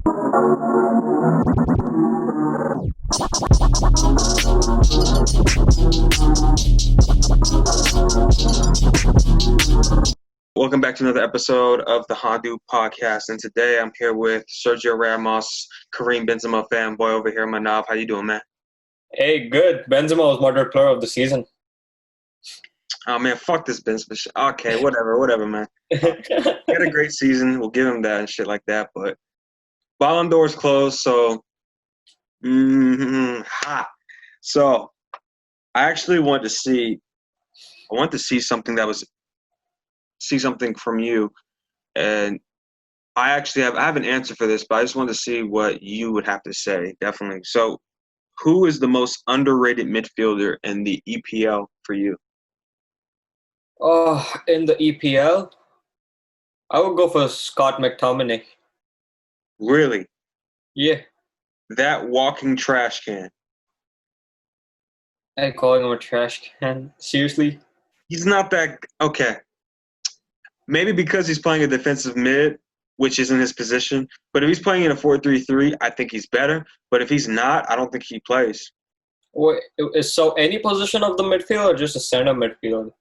Welcome back to another episode of the Hondu podcast, and today I'm here with Sergio Ramos, Kareem Benzema fanboy over here, Manav. How you doing, man? Hey, good. Benzema was moderate player of the season. Oh man, fuck this Benzema shit. Okay, whatever, man. He had a great season. We'll give him that and shit like that. But Ballon d'Or's closed, so hot. So I actually want to see. I want to see something from you, and I have an answer for this, but I just wanted to see what you would have to say. Definitely. So, who is the most underrated midfielder in the EPL for you? In the EPL, I would go for Scott McTominay. Really? Yeah. That walking trash can. I calling him a trash can. Seriously? He's not that okay. Maybe because he's playing a defensive mid, which isn't his position. But if he's playing in a 4-3-3, I think he's better. But if he's not, I don't think he plays. Wait, so any position of the midfield or just a center midfield?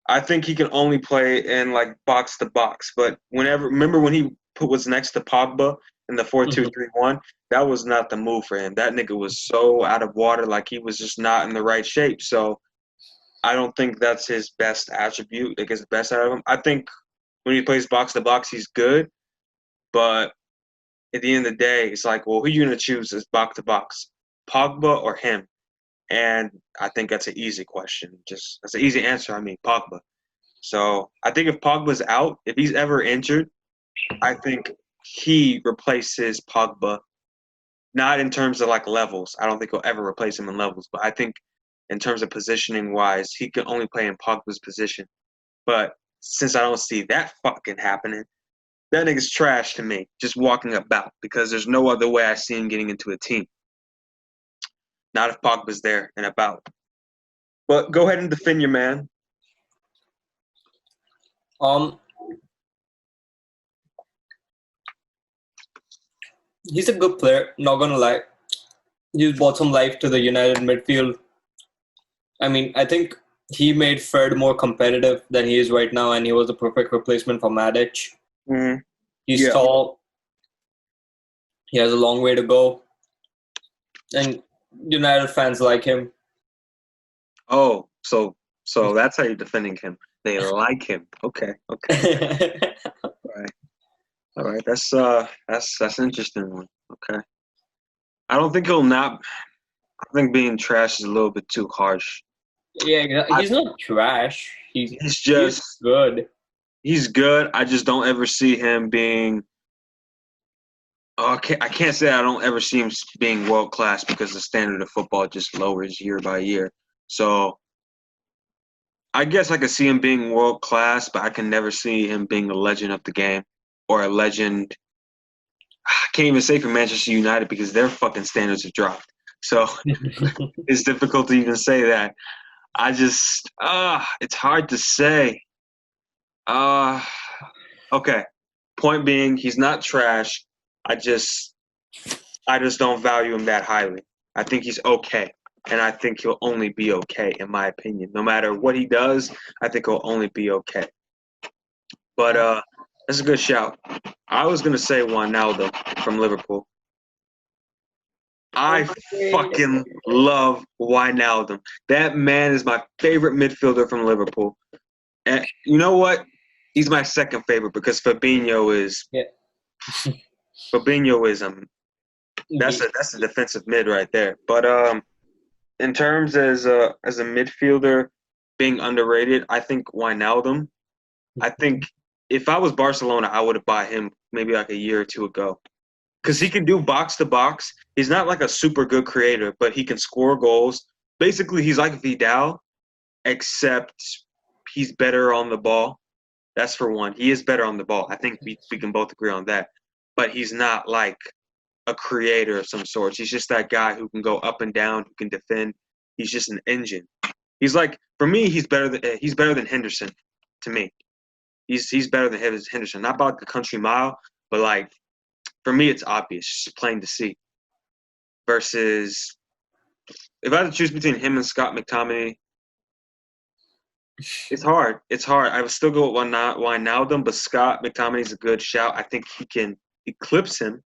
I think he can only play in like box to box. But remember when he was next to Pogba in the 4-2-3-1, that was not the move for him. That nigga was so out of water, like he was just not in the right shape. So I don't think that's his best attribute that gets the best out of him. I think when he plays box to box, he's good. But at the end of the day, it's like, well, who are you going to choose as box to box, Pogba or him? And I think that's an easy question. That's an easy answer. I mean, Pogba. So I think if Pogba's out, if he's ever injured, I think he replaces Pogba. Not in terms of like levels. I don't think he'll ever replace him in levels. But I think in terms of positioning wise, he can only play in Pogba's position. But since I don't see that fucking happening, that nigga's trash to me, just walking about, because there's no other way I see him getting into a team. Not if Pogba's there and about. But go ahead and defend your man. He's a good player, not gonna lie. He's brought some life to the United midfield. I mean, I think he made Fred more competitive than he is right now, and he was the perfect replacement for Matic. Mm-hmm. He's tall. He has a long way to go. And United fans like him. Oh, so that's how you're defending him. They like him. Okay. All right. That's an interesting one. Okay. I think being trash is a little bit too harsh. Yeah, he's not trash. He's good. He's good. I just don't ever see him being. Okay, I can't say I don't ever see him being world class, because the standard of football just lowers year by year. So I guess I could see him being world class, but I can never see him being a legend of the game or a legend. I can't even say for Manchester United, because their fucking standards have dropped. So it's difficult to even say that. It's hard to say. Okay. Point being, he's not trash. I just don't value him that highly. I think he's okay, and I think he'll only be okay, in my opinion. No matter what he does, I think he'll only be okay. But that's a good shout. I was gonna say Wijnaldum from Liverpool. I fucking love Wijnaldum. That man is my favorite midfielder from Liverpool. And you know what? He's my second favorite, because Fabinho is. Yeah. Fabinho is that's a defensive mid right there. But in terms as a midfielder being underrated, I think Wijnaldum. I think if I was Barcelona, I would have bought him maybe like a year or two ago, because he can do box to box. He's not like a super good creator, but he can score goals. Basically, he's like Vidal, except he's better on the ball. That's for one. He is better on the ball. I think we can both agree on that. But he's not like a creator of some sort. He's just that guy who can go up and down, who can defend. He's just an engine. He's like, for me, he's better than Henderson. To me, he's better than Henderson. Not about the country mile, but like for me, it's obvious, just plain to see. Versus, if I had to choose between him and Scott McTominay, it's hard. It's hard. I would still go with Wijnaldum, but Scott McTominay's a good shout. I think he can eclipse him.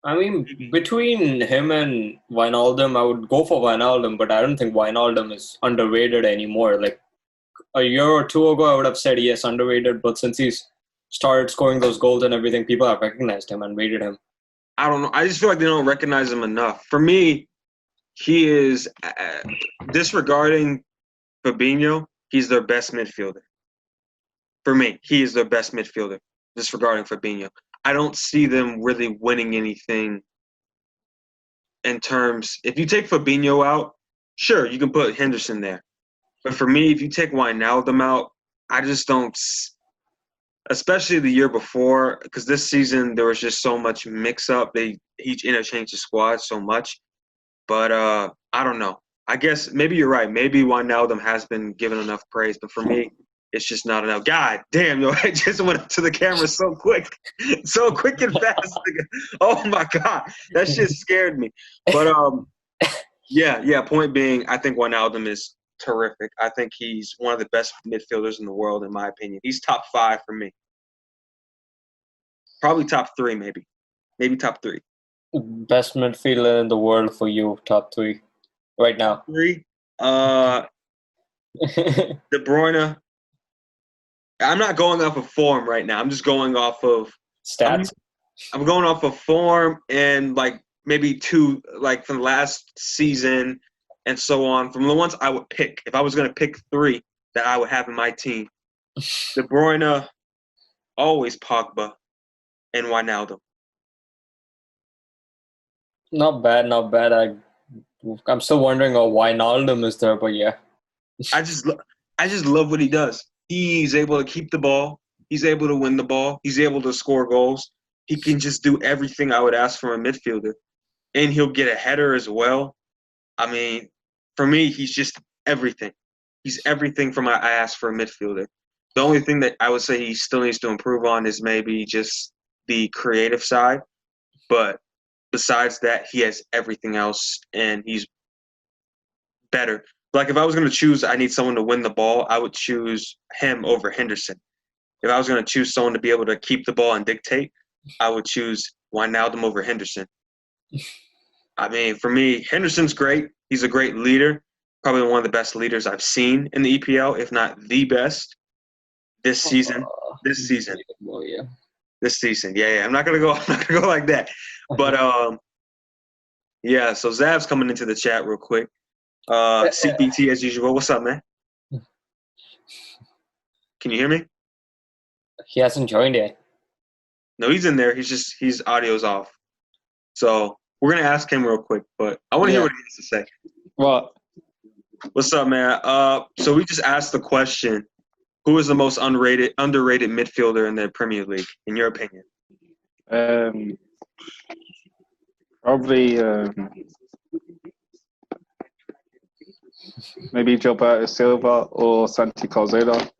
I mean, between him and Wijnaldum, I would go for Wijnaldum, but I don't think Wijnaldum is underrated anymore. Like a year or two ago, I would have said yes, underrated, but since he's started scoring those goals and everything, people have recognized him and rated him. I don't know. I just feel like they don't recognize him enough. For me, he is disregarding Fabinho. He's their best midfielder. For me, he is their best midfielder, disregarding Fabinho. I don't see them really winning anything in terms. If you take Fabinho out, sure, you can put Henderson there. But for me, if you take Wijnaldum out, I just don't. Especially the year before, because this season there was just so much mix-up. They each interchanged the squad so much. But I don't know. I guess maybe you're right. Maybe Wijnaldum has been given enough praise, but for me, it's just not enough. God damn, yo, I just went up to the camera so quick. So quick and fast. Oh, my God. That shit scared me. But, yeah, point being, I think Wijnaldum is terrific. I think he's one of the best midfielders in the world, in my opinion. He's top 5 for me. Probably top 3, maybe. Maybe top 3. Best midfielder in the world for you, top 3, right now. 3? De Bruyne. I'm not going off of form right now. I'm just going off of stats. I'm going off of form and like maybe 2, like from last season and so on. From the ones I would pick, if I was going to pick 3 that I would have in my team, De Bruyne, always Pogba, and Wijnaldum. Not bad. I'm still wondering why Wijnaldum is there, but yeah. I just love what he does. He's able to keep the ball. He's able to win the ball. He's able to score goals. He can just do everything I would ask from a midfielder. And he'll get a header as well. I mean, for me, he's just everything. He's everything from I ask for a midfielder. The only thing that I would say he still needs to improve on is maybe just the creative side. But besides that, he has everything else, and he's better. Like, if I was going to choose, I need someone to win the ball, I would choose him over Henderson. If I was going to choose someone to be able to keep the ball and dictate, I would choose Wijnaldum over Henderson. I mean, for me, Henderson's great. He's a great leader, probably one of the best leaders I've seen in the EPL, if not the best this season. This season. Oh, yeah. This season. Yeah. I'm not gonna go like that. But yeah, so Zav's coming into the chat real quick. CPT as usual. What's up, man? Can you hear me? He hasn't joined yet. No, he's in there. His audio's off. So we're gonna ask him real quick, but I want to hear what he has to say. What? What's up, man? So we just asked the question: who is the most underrated midfielder in the Premier League, in your opinion? Probably maybe Gilberto Silva or Santi Cazorla.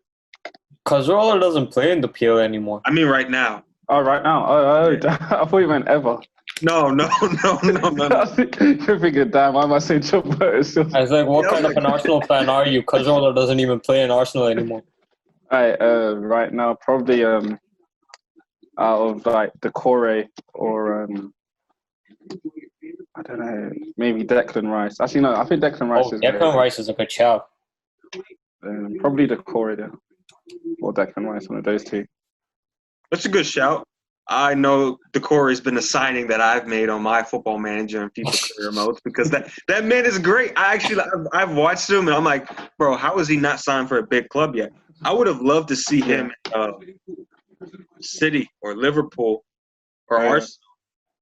Cazorla doesn't play in the PL anymore. I mean, right now. Oh, right now. Oh, I thought you meant ever. No. You're thinking, damn, why am I saying Gilberto Silva? I was like, what kind of an Arsenal fan are you? Cazorla doesn't even play in Arsenal anymore. Right now, probably out of like Doucoure or I don't know, maybe Declan Rice. Actually, no, I think Declan Rice is. Declan Rice is a good shout. Probably Doucoure then, or Declan Rice, one of those two. That's a good shout. I know Doucoure has been a signing that I've made on my Football Manager and FIFA career modes because that man is great. I've watched him and I'm like, bro, how is he not signed for a big club yet? I would have loved to see him City or Liverpool or Arsenal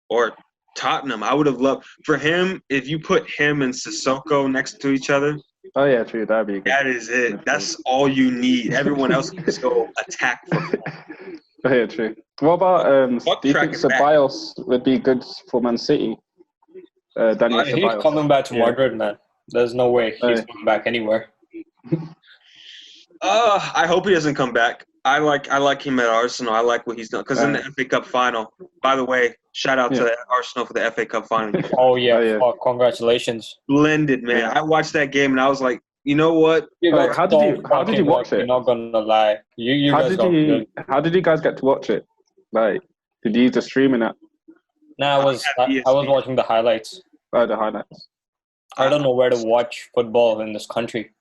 or Tottenham. I would have loved for him if you put him and Sissoko next to each other. Oh yeah, true. That'd be good. That is it. That's all you need. Everyone else can just go attack football. Oh yeah, true. What about do you think Ceballos would be good for Man City? Daniel Ceballos. He's coming back to Madrid, man. There's no way he's coming back anywhere. I hope he doesn't come back. I like him at Arsenal. I like what he's done because in the FA Cup final. By the way, shout out to Arsenal for the FA Cup final. Oh yeah! Oh, congratulations! Splendid, man. I watched that game and I was like, you know what? How did you watch it? You're not gonna lie. You guys got good. How did you guys get to watch it? Like, did you use the streaming app? No, I was watching the highlights. Oh, the highlights. I don't know where to watch football in this country.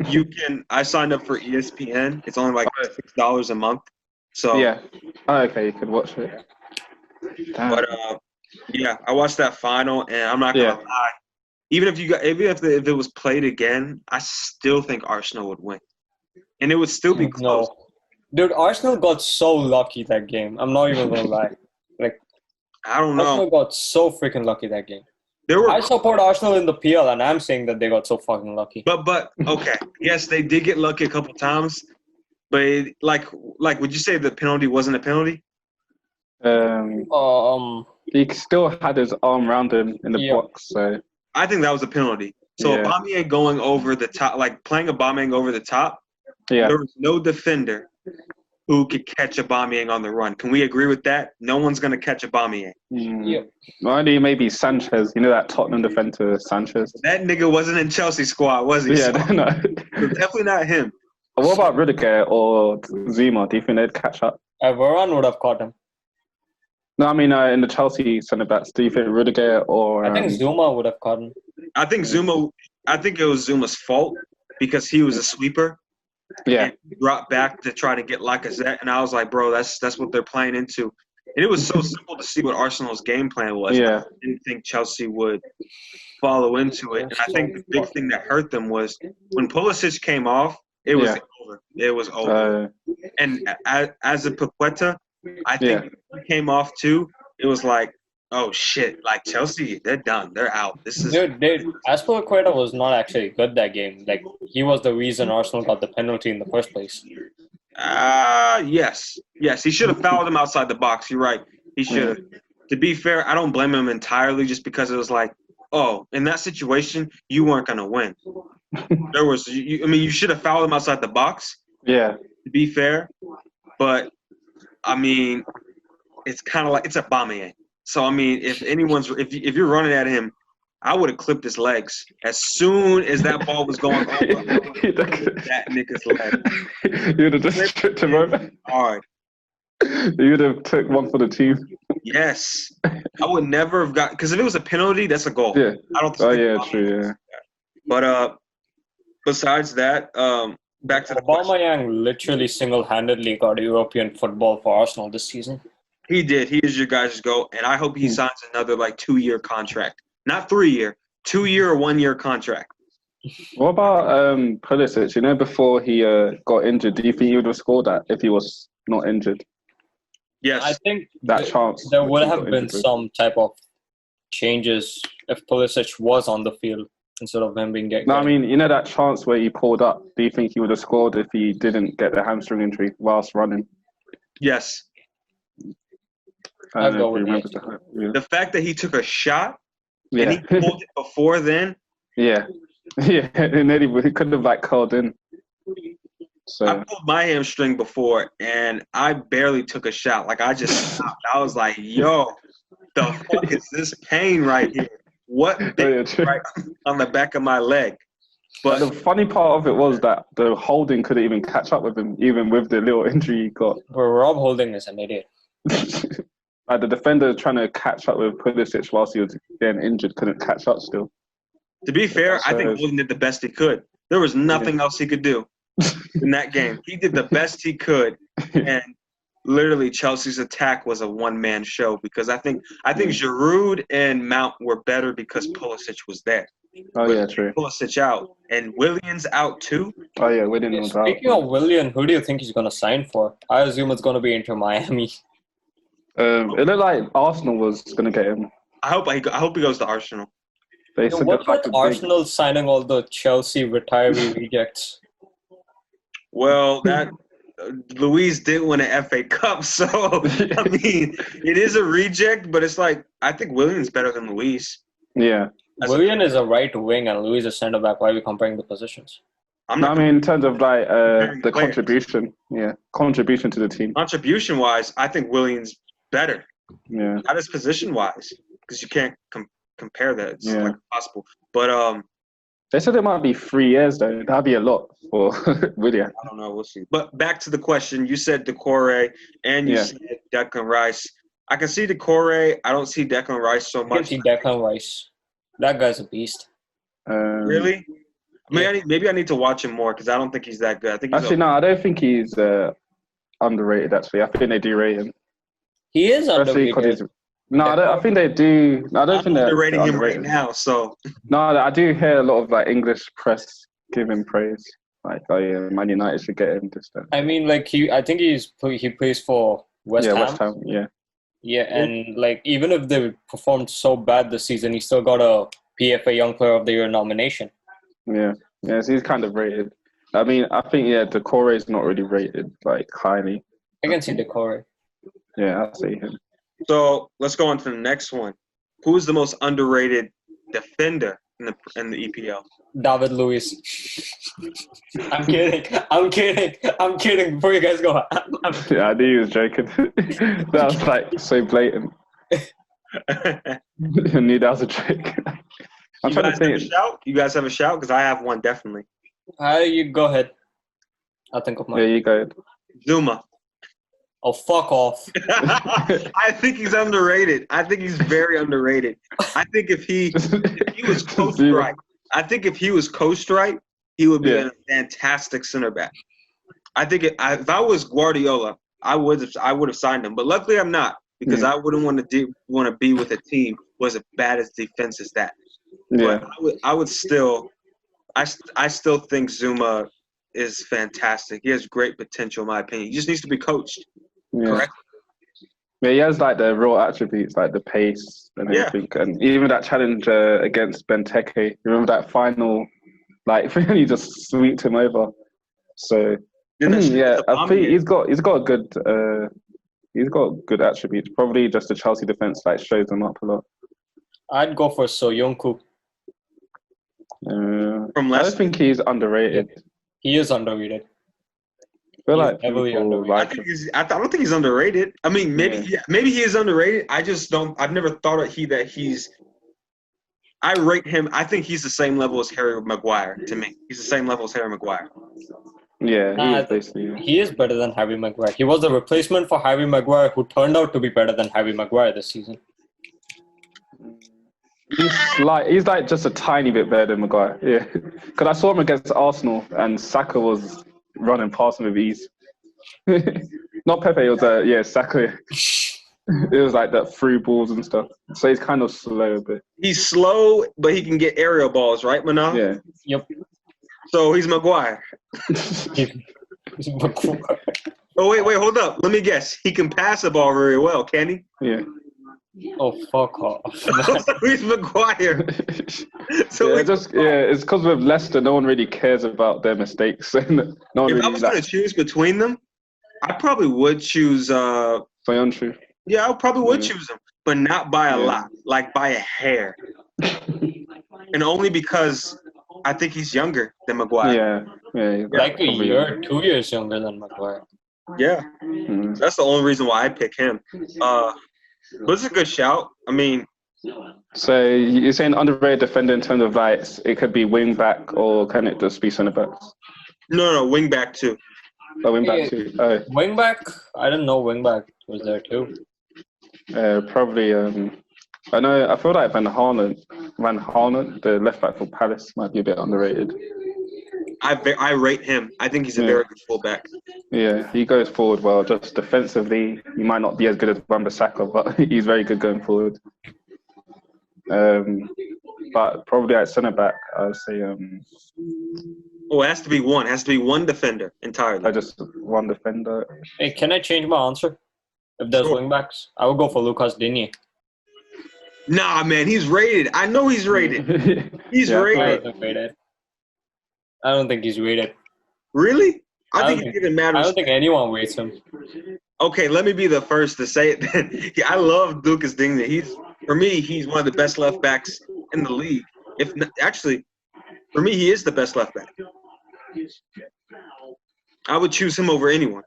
You can. I signed up for ESPN. It's only like $6 a month. So yeah. Oh, okay, you could watch it. Damn. But yeah, I watched that final, and I'm not gonna lie. Even if it was played again, I still think Arsenal would win, and it would still be close. No. Dude, Arsenal got so lucky that game. I'm not even gonna lie. Like, I don't know. Arsenal got so freaking lucky that game. I support Arsenal in the PL, and I'm saying that they got so fucking lucky. But okay, yes, they did get lucky a couple times, but like, would you say the penalty wasn't a penalty? He still had his arm around him in the box, so I think that was a penalty. So Aubameyang going over the top, like playing Aubameyang over the top. Yeah. There was no defender who could catch Aubameyang on the run. Can we agree with that? No one's going to catch Aubameyang. Yeah. Only maybe Sanchez. You know that Tottenham defender, Sanchez? That nigga wasn't in Chelsea squad, was he? Yeah, no. Definitely not him. What about Rudiger or Zouma? Do you think they'd catch up? Varane would have caught him. No, I mean in the Chelsea centre-backs, do you think Rudiger or... I think Zouma would have caught him. I think it was Zuma's fault because he was a sweeper. Yeah. And he brought back to try to get Lacazette, and I was like, bro, that's what they're playing into. And it was so simple to see what Arsenal's game plan was. Yeah. I didn't think Chelsea would follow into it. And I think the big thing that hurt them was when Pulisic came off, it was over. It was over. And as a Paqueta, I think he came off too. It was like, oh shit! Like Chelsea, they're done. They're out. This is dude. Aspilicueta was not actually good that game. Like he was the reason Arsenal got the penalty in the first place. Yes. He should have fouled him outside the box. You're right. He should have. To be fair, I don't blame him entirely, just because it was like, oh, in that situation, you weren't gonna win. You should have fouled him outside the box. Yeah. To be fair, but I mean, it's kind of like it's Aubameyang. So, I mean, if you're running at him, I would have clipped his legs as soon as that ball was going over that nigga's leg. You would have just tripped him over? Hard. You would have took one for the team? Yes. I would never have got – because if it was a penalty, that's a goal. Yeah. I don't think true, yeah. But besides that, back to the Aubameyang literally single-handedly got European football for Arsenal this season. He did. He is your guys' goal, and I hope he signs another 2-year contract, not 3-year, 2-year or 1-year contract. What about Pulisic? You know, before he got injured, do you think he would have scored that if he was not injured? Yes, I think chance there would have been some type of changes if Pulisic was on the field instead of him being No, I mean, you know that chance where he pulled up. Do you think he would have scored if he didn't get the hamstring injury whilst running? Yes. The fact that he took a shot and he pulled it before then. Yeah, and then he could have curled in. So I pulled my hamstring before and I barely took a shot. I just stopped. I was like, "Yo, the fuck is this pain right here? What right on the back of my leg?" But the funny part of it was that the Holding couldn't even catch up with him, even with the little injury he got. But Rob Holding is an idiot. The defender trying to catch up with Pulisic whilst he was getting injured couldn't catch up still. To be fair, I think Holding did the best he could. There was nothing else he could do in that game. He did the best he could, and literally Chelsea's attack was a one-man show because I think Giroud and Mount were better because Pulisic was there. Oh, yeah, true. Pulisic out. And Willian's out too. Oh, yeah, Willian was out. Speaking of Willian, who do you think he's going to sign for? I assume it's going to be Inter Miami. It looked like Arsenal was going to get him. I hope he goes to Arsenal. What's with Arsenal signing all the Chelsea retiree rejects? Well, that Luis didn't win an FA Cup, so I mean, it is a reject, but it's I think Willian's better than Luis. Yeah. Willian is a right wing and Luis is a centre back. Why are we comparing the positions? I'm not. I mean, in terms of like the players. contribution to the team. Contribution-wise, I think Williams better. Yeah. Not as position-wise, because you can't compare that. It's like impossible. But they said it might be 3 years though. That'd be a lot for William. I don't know. We'll see. But back to the question, you said Doucoure and you said Declan Rice. I can see Doucoure. I don't see Declan Rice so much. I can see Declan Rice. That guy's a beast. Really? Maybe I need to watch him more because I don't think he's that good. I think he's no, I don't think he's underrated. Actually, I think they do rate him. He is underrated. I think they do. No, I don't think they're underrating him right now. So no, I do hear a lot of like English press give him praise. Like, Man United should get him this time. I mean, like I think he plays for West Ham. West Ham. Yeah, and like even if they performed so bad this season, he still got a PFA Young Player of the Year nomination. Yeah, so he's kind of rated. I mean, I think Doucoure is not really rated like highly. I can see Doucoure. Yeah, I see him. So let's go on to the next one. Who is the most underrated defender in the EPL? David Luiz. I'm kidding. Before you guys go, I knew he was joking. That was like so blatant. I knew that was a joke. I'm trying to think. You guys have a shout? Because I have one definitely. You go ahead. I'll think of mine. Yeah, you go ahead. Zuma. Oh, fuck off. I think he's underrated. I think he's very underrated. I think if he was coached right, he would be a fantastic center back. I think if I was Guardiola, I would have signed him. But luckily I'm not, because I wouldn't want to be with a team who was as bad as defense as that. Yeah. But I would still think Zouma is fantastic. He has great potential, in my opinion. He just needs to be coached correctly. Yeah, he has like the real attributes, like the pace and everything, and even that challenge against Benteke. Remember that final, like he just sweeped him over. So I think he's got good attributes. Probably just the Chelsea defense like shows him up a lot. I'd go for Soyuncu. From Leicester. I think he's underrated. He is underrated. I feel like heavily underrated. I don't think he's underrated. I mean, maybe he is underrated. I just don't. I've never thought of he's. I rate him. I think he's the same level as Harry Maguire. To me, he's the same level as Harry Maguire. Yeah, he is basically. He is better than Harry Maguire. He was a replacement for Harry Maguire, who turned out to be better than Harry Maguire this season. He's like just a tiny bit better than Maguire. Yeah, because I saw him against Arsenal and Saka was running past him with ease. Not Pepe, it was Saka. It was like that through balls and stuff. So he's kind of slow a bit. He's slow, but he can get aerial balls, right, Manav? Yeah. Yep. So he's Maguire. Oh wait, hold up. Let me guess. He can pass the ball very well, can he? Yeah. Oh, fuck off. So he's Maguire. It's because with Leicester, no one really cares about their mistakes. I was going to choose between them, I probably would choose Soyuncu. Yeah, I probably would choose him, but not by a lot, like by a hair. And only because I think he's younger than Maguire. Yeah. Like a year, 2 years younger than Maguire. Yeah. That's the only reason why I pick him. But it's a good shout. I mean, so you're saying underrated defender in terms of like it could be wing back or can it just be centre backs? No, wing back too. Oh, wing back too. Oh. Wing back? I didn't know wing back was there too. Probably. I feel like Van Haaland, the left back for Palace, might be a bit underrated. I rate him. I think he's a very good fullback. Yeah, he goes forward well. Just defensively, he might not be as good as Wan-Bissaka, but he's very good going forward. But probably at centre back, I'd say. It has to be one. It has to be one defender entirely. Just one defender. Hey, can I change my answer? If there's wing backs, I would go for Lucas Digne. Nah, man, he's rated. I know he's rated. He's rated. I don't think he's rated. Really? I think it even matters. I don't think anyone rates him. Okay, let me be the first to say it then. I love Lucas Digne. For me, he's one of the best left backs in the league. For me, he is the best left back. I would choose him over anyone.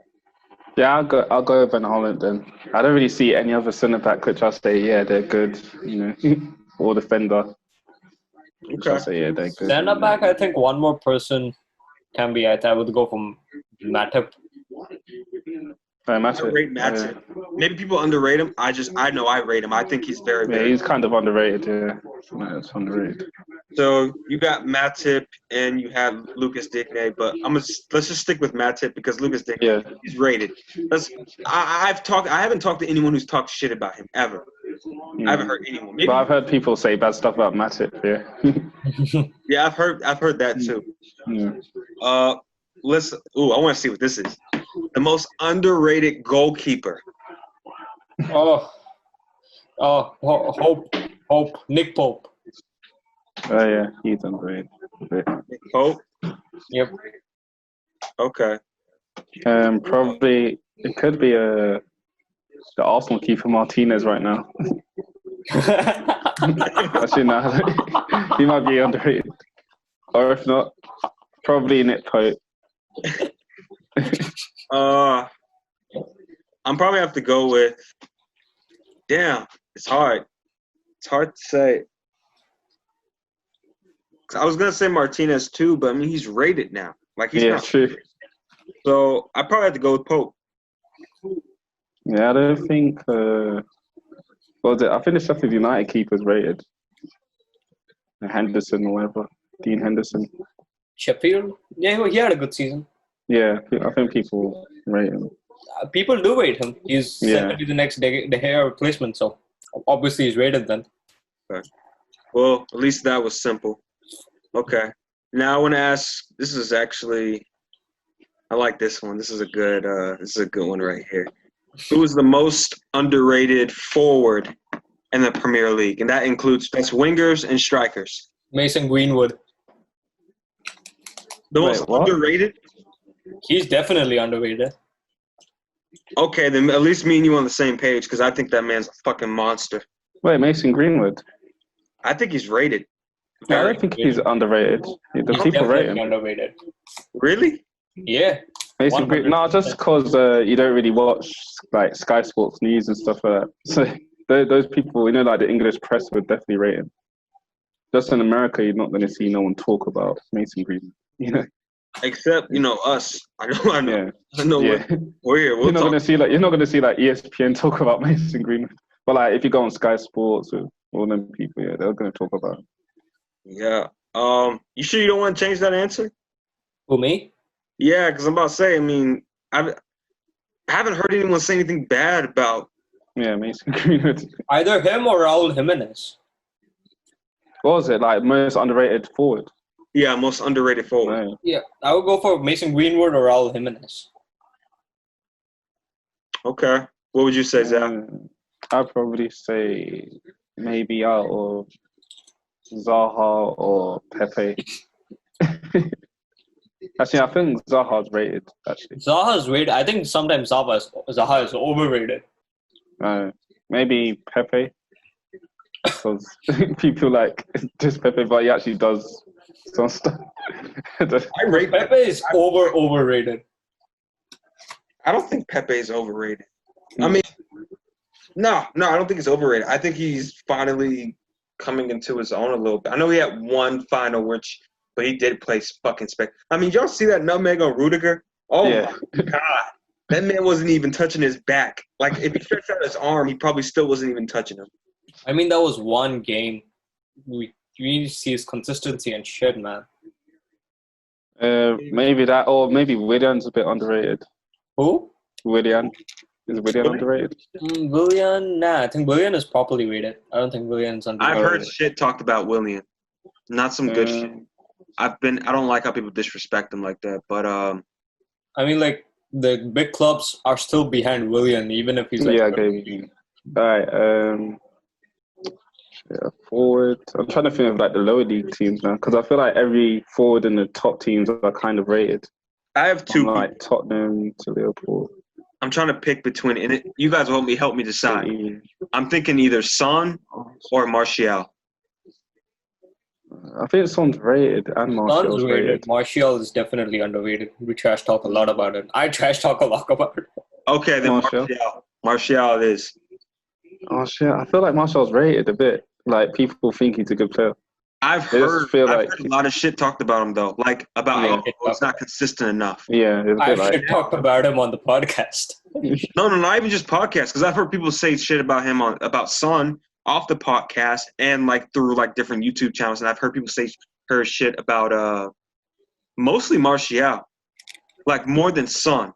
Yeah, I'll go Van Holland then. I don't really see any other centre back which I'll say, yeah, they're good, or defender. Which I'll say, yeah, they're good. Centre back, I think one more person can be. I would go from Matip. Matip. Rate Matip. Maybe people underrate him. I know I rate him. I think he's very, yeah, very he's kind of underrated. Yeah, it's underrated. So you got Matip and you have Lucas Digne, but let's just stick with Matip because Lucas Digne, he's rated. I haven't talked to anyone who's talked shit about him ever. I haven't heard anyone. But I've heard people say bad stuff about Matip. Yeah. Yeah, I've heard that too. Yeah. I want to see what this is. The most underrated goalkeeper. Hope, Nick Pope. Oh yeah, he's underrated. Nick Pope. Yep. Okay. Probably it could be the Arsenal keeper Martinez right now. Actually, no, he might be underrated. Or if not, probably Nick Pope. I'm probably have to go with. Damn, it's hard. It's hard to say. I was gonna say Martinez too, but I mean he's rated now. Like he's not. True. So I probably have to go with Pope. Yeah, I don't think. I think the Sheffield United keeper's rated. Henderson or whatever, Dean Henderson. Sheffield? Yeah, he had a good season. Yeah, I think people rate him. People do rate him. He's set to be the next De Gea replacement, so obviously he's rated then. Okay. Well, at least that was simple. Okay. Now I want to ask. This is actually. I like this one. This is a good one right here. Who is the most underrated forward in the Premier League? And that includes best wingers and strikers. Mason Greenwood. The most underrated? He's definitely underrated. Okay, then at least me and you on the same page because I think that man's a fucking monster. Wait, Mason Greenwood? I think he's rated. I don't think he's underrated. The people rate him. Underrated. Really? Yeah. Mason Greenwood. No, just because you don't really watch like Sky Sports News and stuff like that. So those people, like the English press would definitely rate him. Just in America, you're not going to see no one talk about Mason Greenwood. Except us. I know. Yeah. I know. Yeah. We're here. You're not going to see like ESPN talk about Mason Greenwood. But like if you go on Sky Sports or all them people, they're going to talk about him. Yeah. You sure you don't want to change that answer? Who, me? Yeah, because I'm about to say. I mean, I haven't heard anyone say anything bad about. Yeah, Mason Greenwood. Either him or Raul Jimenez. What was it like? Most underrated forward. Yeah, most underrated forward. Right. Yeah, I would go for Mason Greenwood or Raul Jimenez. Okay. What would you say, Zach? I'd probably say maybe out of Zaha or Pepe. Actually, I think Zaha's rated, actually. Zaha's rated. I think sometimes Zaha is overrated. Maybe Pepe. Because people like this Pepe, but he actually does some stuff. I rate Pepe is overrated. I don't think Pepe is overrated. I mean, no, I don't think he's overrated. I think he's finally coming into his own a little bit. I know he had one final, but he did play fucking spec. I mean, y'all see that nutmeg on Rudiger? Oh, yeah. My God. That man wasn't even touching his back. Like, if he stretched out his arm, he probably still wasn't even touching him. I mean, that was one game. We need to see his consistency and shit, man. Maybe that, or maybe Willian's a bit underrated. Who? Willian. Is Willian underrated? Willian? Nah, I think Willian is properly rated. I don't think Willian's underrated. I've heard shit talked about Willian. Not some good shit. I don't like how people disrespect him like that, but I mean, like, the big clubs are still behind Willian, even if he's like... Yeah, okay. All right, forward. I'm trying to think of like the lower league teams now, because I feel like every forward in the top teams are kind of rated. I have two. From like Tottenham to Liverpool. I'm trying to pick between it. You guys will help me decide. I'm thinking either Son or Martial. I think Son's rated and Martial's Son's rated. Martial is definitely underrated. We trash talk a lot about it. I trash talk a lot about it. Okay, then Martial. Martial it is. Oh shit! I feel like Martial's rated a bit. Like people think he's a good player. I've heard a lot of shit talked about him though, like about it's not consistent enough. Yeah, it's a bit I've talked about him on the podcast. No, not even just podcasts. Because I've heard people say shit about him about Son off the podcast and like through like different YouTube channels, and I've heard people say her shit about mostly Martial, like more than Son.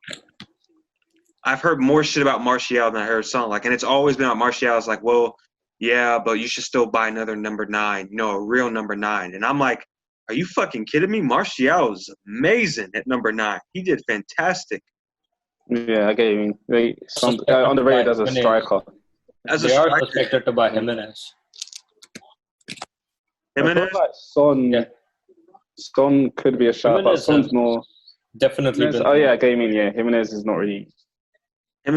I've heard more shit about Martial than I heard Son. Like, and it's always been about Martial. It's like, well. Yeah, but you should still buy another number 9, a real number 9. And I'm like, are you fucking kidding me? Martial is amazing at number 9. He did fantastic. Yeah, I gave him underrated as a striker. They are suspected to buy Jimenez. Jimenez? Like Son could be a shot, but Son's more... Definitely. I gave him, Jimenez is not really... I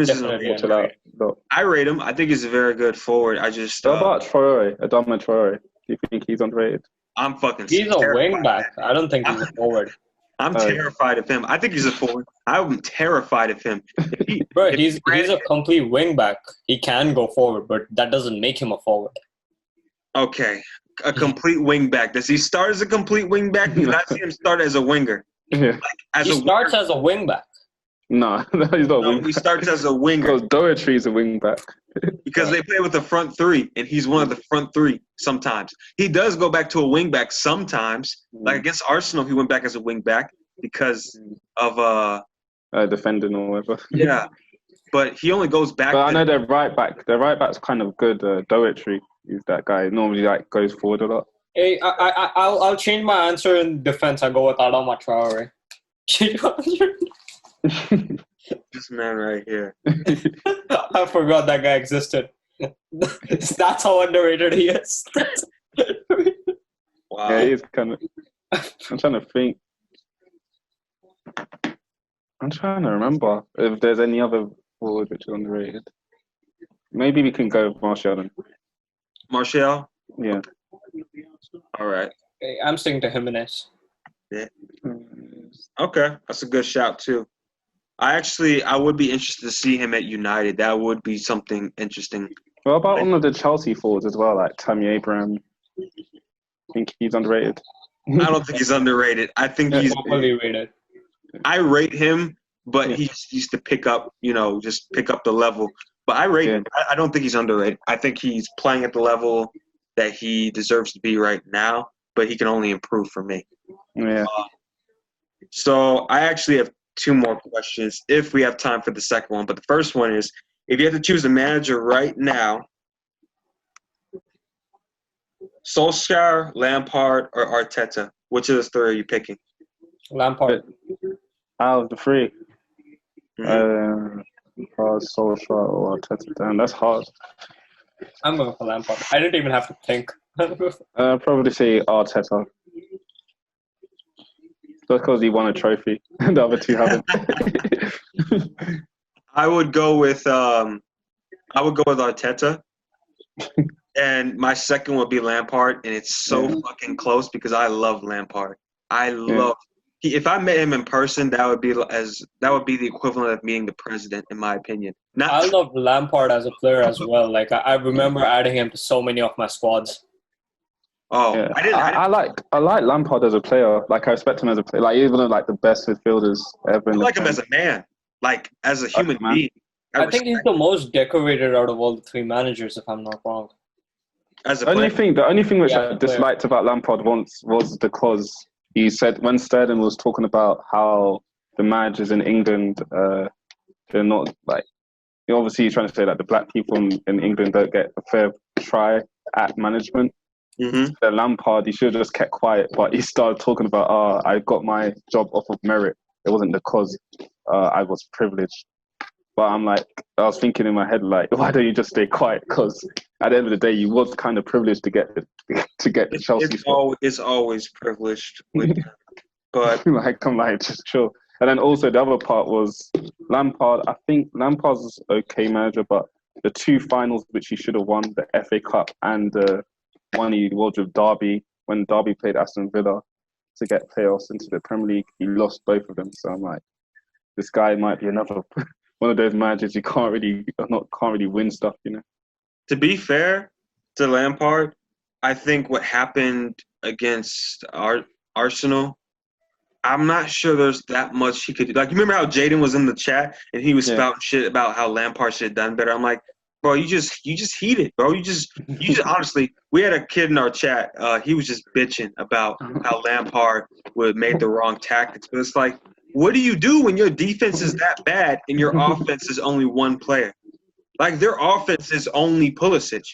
rate him. I think he's a very good forward. I just. What about Traore? Adama Traore? Do you think he's underrated? I'm fucking. He's a wing back. I don't think he's a forward. I'm terrified of him. I think he's a forward. I'm terrified of him. He's a complete wing back. He can go forward, but that doesn't make him a forward. Okay, a complete wing back. Does he start as a complete wing back? Because I see him start as a winger. Yeah. He starts as a wing back. No, he's not a wing back. He starts as a winger. Because Doherty is a wing back. Because they play with the front 3, and he's one of the front 3 sometimes. He does go back to a wing back sometimes. Like against Arsenal, he went back as a wing back because of defending or whatever. Yeah, but he only goes back. But I know their right back. Their right back's kind of good. Doherty is that guy. Normally, like goes forward a lot. Hey, I'll change my answer in defense. I go with Adama Traore. This man right here. I forgot that guy existed. That's how underrated he is. Wow. Yeah, he's kind of. I'm trying to think. I'm trying to remember if there's any other forward which is underrated. Maybe we can go with Martial then. Martial? Yeah. All right. Hey, I'm sticking to Jimenez. Yeah. Okay, that's a good shout too. I would be interested to see him at United. That would be something interesting. What about one of the Chelsea forwards as well, like Tammy Abraham? I think he's underrated. I don't think he's underrated. I think he's properly rated. I rate him, but he used to pick up, just pick up the level. But I rate him. I don't think he's underrated. I think he's playing at the level that he deserves to be right now, but he can only improve for me. Yeah. So I actually have 2 more questions if we have time for the second one. But the first one is, if you have to choose a manager right now, Solskjaer, Lampard, or Arteta, which of the 3 are you picking? Lampard. Out of the 3. Solskjaer or Arteta. Damn, that's hard. I'm going for Lampard. I didn't even have to think. I'd probably say Arteta. Just because he won a trophy. The other 2 haven't. I would go with Arteta. And my second would be Lampard, and it's so fucking close because I love Lampard. If I met him in person, that would be the equivalent of meeting the president, in my opinion. I love Lampard as a player as well. Like I remember adding him to so many of my squads. Oh, yeah. I like Lampard as a player. Like I respect him as a player. Like even like the best midfielders ever. I like him as a man. Like as a human being. I think he's the most decorated out of all the 3 managers, if I'm not wrong. As a the only thing which I disliked about Lampard once was because he said when Sterling was talking about how the managers in England, they're not like. Obviously, he's trying to say that the black people in England don't get a fair try at management. Mm-hmm. The Lampard, he should have just kept quiet, but he started talking about, I got my job off of merit. It wasn't because I was privileged. But I was thinking in my head, like, why don't you just stay quiet? Because at the end of the day, you was kind of privileged to get the Chelsea. It's always privileged with him. But just chill. And then also the other part was Lampard. I think Lampard's okay manager, but the 2 finals which he should have won, the FA Cup and the one he was with Derby, when Derby played Aston Villa to get playoffs into the Premier League. He lost both of them. So I'm like, this guy might be another one of those managers you can't really win stuff, you know. To be fair to Lampard, I think what happened against Arsenal, I'm not sure there's that much he could do. Like, you remember how Jaden was in the chat and he was spouting shit about how Lampard should have done better? I'm like, bro, you just heated, bro. You just honestly, we had a kid in our chat. He was just bitching about how Lampard would made the wrong tactics. But it's like, what do you do when your defense is that bad and your offense is only one player? Like, their offense is only Pulisic.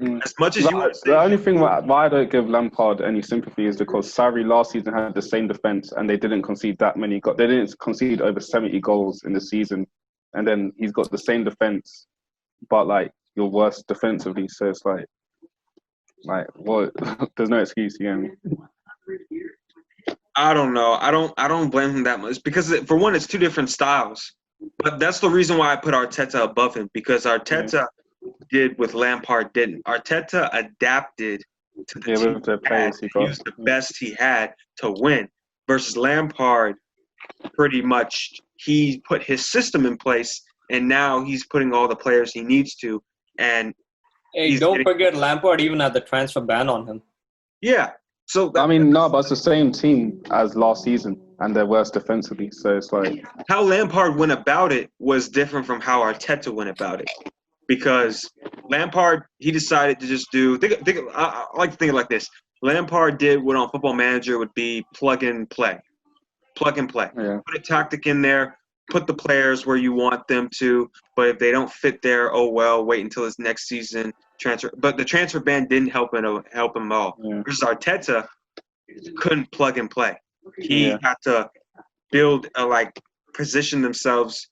As much as you want to say, the only thing why I don't give Lampard any sympathy is because Sarri last season had the same defense and they didn't concede that many. They didn't concede over 70 goals in the season, and then he's got the same defense, but like you're worse defensively. So it's like what? There's no excuse again. I don't know. I don't blame him that much because for one, it's two different styles. But that's the reason why I put Arteta above him, because Arteta did what Lampard didn't. Arteta adapted to the team with the players he used the best he had to win. Versus Lampard, pretty much he put his system in place, and now he's putting all the players he needs to. And hey, don't forget Lampard even had the transfer ban on him. Yeah. So but it's the same team as last season, and they're worse defensively. So it's like how Lampard went about it was different from how Arteta went about it. Because Lampard, he decided to just do. I like to think it like this. Lampard did what on Football Manager would be plug and play. Plug and play. Yeah. Put a tactic in there. Put the players where you want them to. But if they don't fit there, oh well. Wait until his next season transfer. But the transfer ban didn't help him at all. Yeah. Versus Arteta couldn't plug and play. He had to build position themselves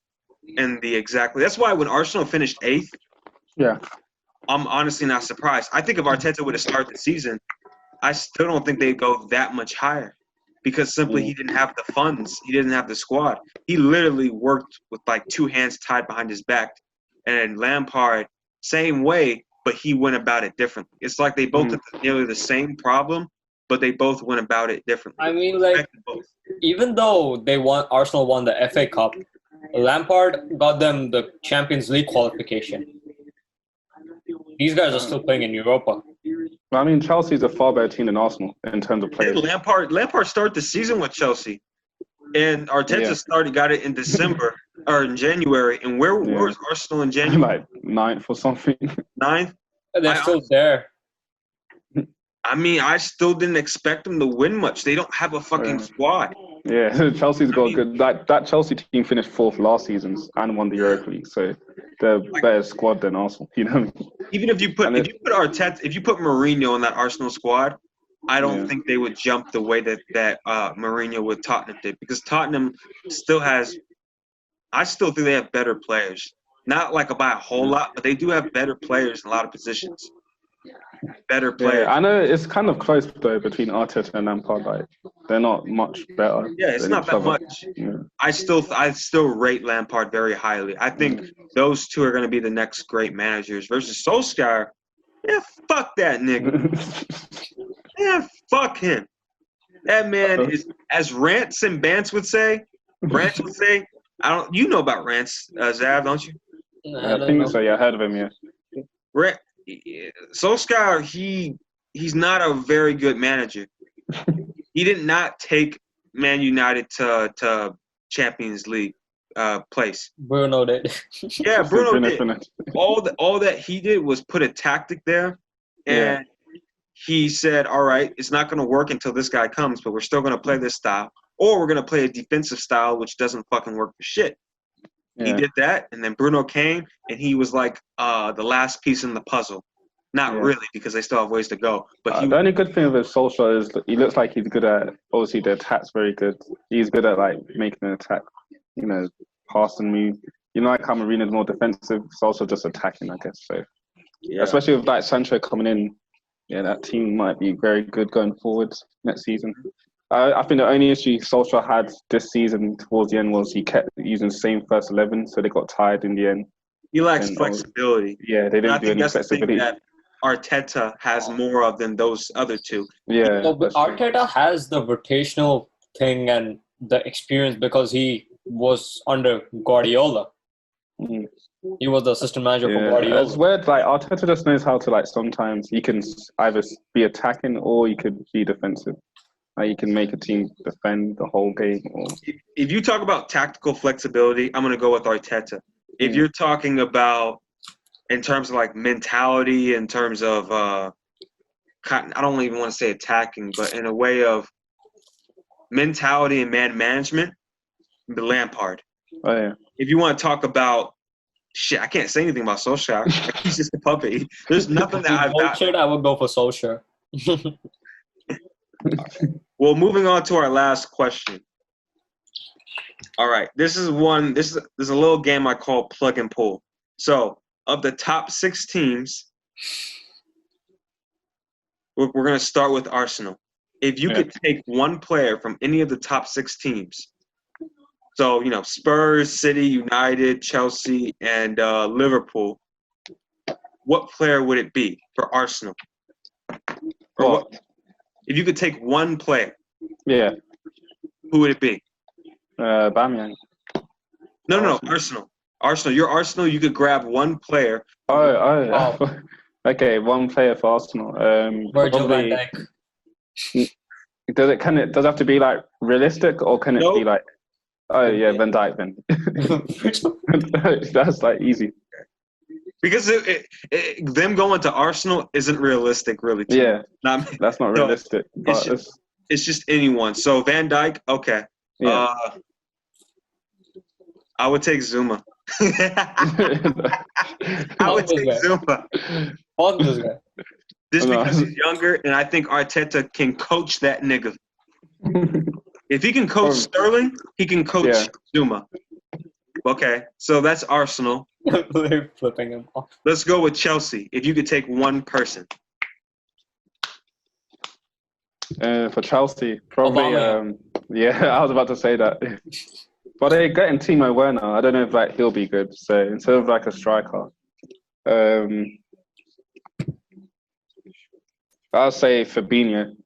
in the exactly. That's why when Arsenal finished 8th. Yeah. I'm honestly not surprised. I think if Arteta would have started the season, I still don't think they'd go that much higher because simply he didn't have the funds. He didn't have the squad. He literally worked with two hands tied behind his back. And Lampard, same way, but he went about it differently. It's like they both had nearly the same problem, but they both went about it differently. I mean, even though Arsenal won the FA Cup, Lampard got them the Champions League qualification. These guys are still playing in Europa. I mean, Chelsea's a far better team than Arsenal in terms of players. Lampard started the season with Chelsea, and Arteta got it in December or in January. And where was Arsenal in January? 9th or something. 9th? They're still there. I mean, I still didn't expect them to win much. They don't have a fucking squad. Yeah, Chelsea's got good. That Chelsea team finished 4th last season and won the Europa League, so they're a better squad than Arsenal. You know. Even if you put Arteta, if you put Mourinho in that Arsenal squad, I don't think they would jump the way that Mourinho with Tottenham did, because Tottenham still has. I still think they have better players, not by a whole lot, but they do have better players in a lot of positions. Better players. Yeah, I know it's kind of close though between Arteta and Lampard. They're not much better. Yeah, it's not that much. Yeah. I still rate Lampard very highly. I think those two are going to be the next great managers. Versus Solskjaer, fuck that nigga. Fuck him. That man is, as Rants and Bants would say. Rants would say, you know about Rants, Zav, don't you? I think so. Yeah, I heard of him. Yeah. Solskjaer, he's not a very good manager. He did not take Man United to Champions League place. Bruno did. Yeah, Bruno did. All that he did was put a tactic there, and he said, all right, it's not going to work until this guy comes, but we're still going to play this style, or we're going to play a defensive style, which doesn't fucking work for shit. Yeah. He did that, and then Bruno came, and he was like the last piece in the puzzle. Not really, because they still have ways to go. But the only good thing with Solskjaer is he looks like he's good at, obviously the attack's very good. He's good at making an attack, pass and move. Like how Mourinho's more defensive, it's also just attacking, I guess. So, especially with Sancho coming in, that team might be very good going forward next season. I think the only issue Solskjaer had this season towards the end was he kept using the same first 11, so they got tired in the end. He lacks flexibility. They didn't do any flexibility. Arteta has more of than those other two. Yeah. No, but that's true. Arteta has the rotational thing and the experience because he was under Guardiola. Mm. He was the assistant manager for Yeah, Guardiola. it's weird. Like Arteta just knows how to like. Sometimes he can either be attacking or he could be defensive. Like he can make a team defend the whole game. Or If you talk about tactical flexibility, I'm going to go with Arteta. If you're talking about in terms of like mentality, in terms of I don't even want to say attacking, but in a way of mentality and man management, the Lampard. oh yeah, If you want to talk about shit, I can't say anything about Solskjaer. He's just a puppet. There's nothing that I've got. I would go for Solskjaer. Well, moving on to our last question. All right, this is a little game I call plug and pull. So, of the top 6 teams, we're going to start with Arsenal. If you could take one player from any of the top 6 teams, so Spurs, City, United, Chelsea, and Liverpool, what player would it be for Arsenal? Or what? If you could take one player, who would it be? Bamiyang. No, Arsenal. You're Arsenal. You could grab one player. Oh. Okay, one player for Arsenal. Virgil van Dijk. Does it have to be like realistic or can it be like? Oh yeah, Van Dijk then. That's like easy. Because them going to Arsenal isn't realistic, really. Yeah, that's not realistic. It's just anyone. So Van Dijk, okay. Yeah. I would take Zouma. I would take Zouma. Fuck this guy. Just because he's younger, and I think Arteta can coach that nigga. If he can coach Sterling, he can coach Zouma. Okay, so that's Arsenal. They're flipping him off. Let's go with Chelsea. If you could take one person. For Chelsea, probably. I was about to say that. But they're getting Timo Werner. I don't know if like he'll be good. So instead of like a striker, I'll say Fabinho.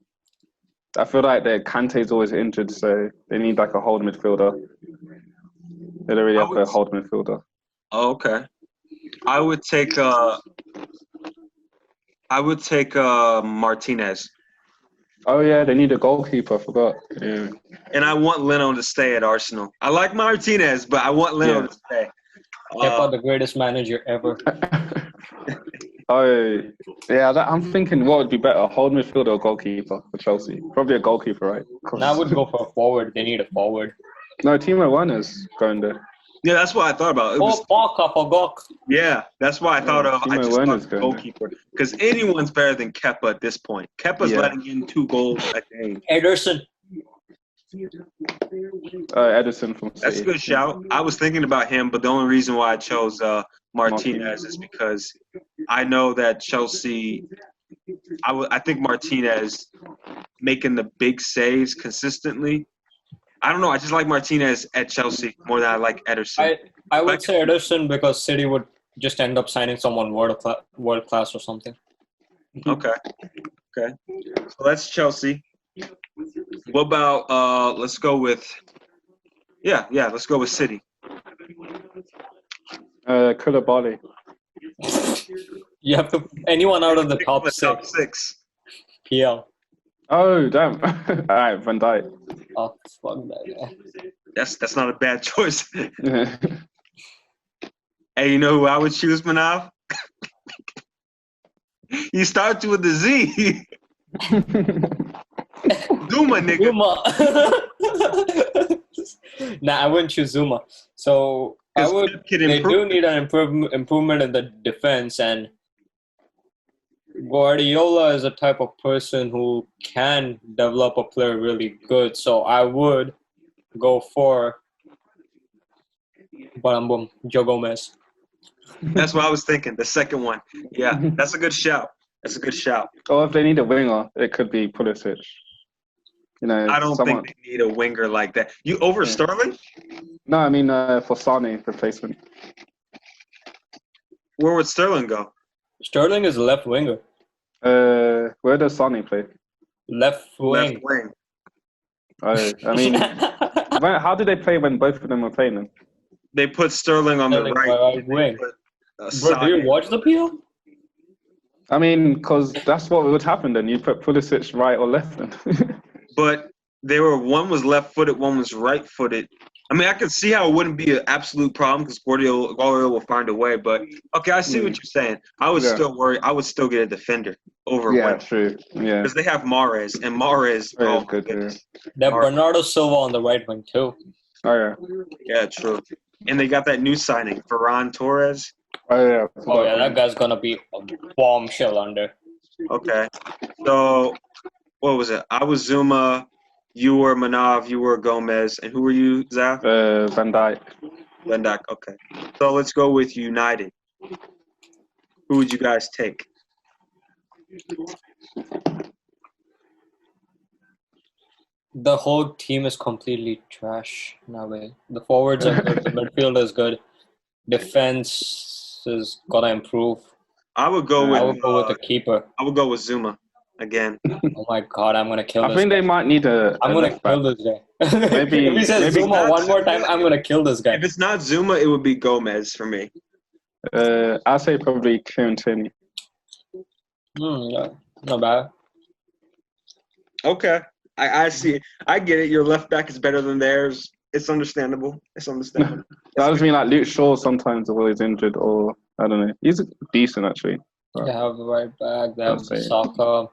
I feel like their Kante's always injured, so they need like a hold midfielder. They don't really have a hold midfielder. Oh, okay. I would take Martinez. Oh yeah, they need a goalkeeper. I forgot. Yeah. And I want Leno to stay at Arsenal. I like Martinez, but I want Leno to stay. Kepa, the greatest manager ever. I'm thinking what would be better, a hold midfielder or goalkeeper for Chelsea? Probably a goalkeeper, right? Now I would go for a forward. They need a forward. No, Timo Werner's going there. Yeah, that's what I thought about. I forgot. Yeah, that's why I thought of. Timo I just Werner's thought goalkeeper because anyone's better than Kepa at this point. Kepa's letting in 2 goals a game. Ederson. Ederson from City. That's a good shout. I was thinking about him, but the only reason why I chose Martinez is because I know that Chelsea. I think Martinez making the big saves consistently. I don't know. I just like Martinez at Chelsea more than I like Ederson. I would say Ederson because City would just end up signing someone world class or something. Okay. So that's Chelsea. What about let's go with let's go with City. Koulibaly. You have to anyone out of the top six. PL. Oh damn! All right, Van Dijk. Oh fuck that guy. That's not a bad choice. Hey, you know who I would choose, Manav? You start with the Z. Zouma, nigga. Nah, I wouldn't choose Zouma. So they do need an improvement in the defense, and Guardiola is a type of person who can develop a player really good. So I would go for Joe Gomez. That's what I was thinking. The second one. Yeah, that's a good shout. Or if they need a winger, it could be Pulisic. I don't think they need a winger like that. You over Sterling? No, I mean for Sane replacement. Where would Sterling go? Sterling is a left winger. Where does Sonny play? Left Left wing. wing. I mean, how did they play when both of them were playing them? They put Sterling on the Sterling right. right and they wing. put, Bro, do Sane. you watch the PL? I mean, because that's what would happen then. You put Pulisic right or left then. But one was left-footed, one was right-footed. I mean, I could see how it wouldn't be an absolute problem because Guardiola will find a way. But okay, I see what you're saying. I was still worried. I would still get a defender over Wayne true. Yeah, because they have Mahrez and Mahrez. Oh, good. Yeah. They have Bernardo Silva on the right wing too. Oh yeah. Yeah, true. And they got that new signing, Ferran Torres. Oh yeah. Oh yeah, that guy's gonna be a bombshell under. Okay, so what was it? I was Zouma. You were Manav, you were Gomez, and who were you, Zaf? Van Dijk. Van Dijk, okay. So let's go with United. Who would you guys take? The whole team is completely trash now. The forwards are good, the midfield is good. Defense is gonna improve. I would go with the keeper. I would go with Zouma again. Oh my god, I'm gonna kill this I think guy. they might need I'm gonna kill this guy. Maybe if he says Zouma one more time, I'm gonna kill this guy. If it's not Zouma, it would be Gomez for me. I'll say probably Kieran Tierney. Not bad. Okay. I see. I get it. Your left back is better than theirs. It's understandable. That doesn't mean like Luke Shaw sometimes always injured, or I don't know. He's decent actually. They have the right back. They have Saka.